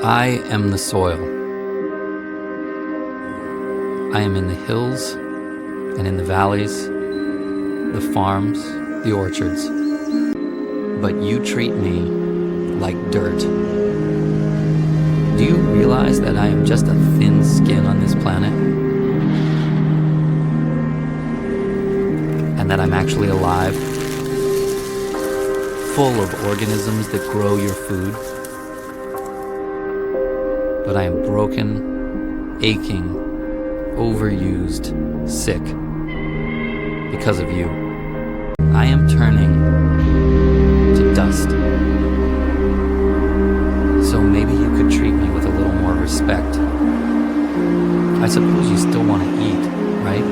I am the soil. I am in the hills and in the valleys, the farms, the orchards. But you treat me like dirt. Do you realize that I am just a thin skin on this planet? And that I'm actually alive, full of organisms that grow your food? But I am broken, aching, overused, sick because of you. I am turning to dust. So maybe you could treat me with a little more respect. I suppose you still want to eat, right?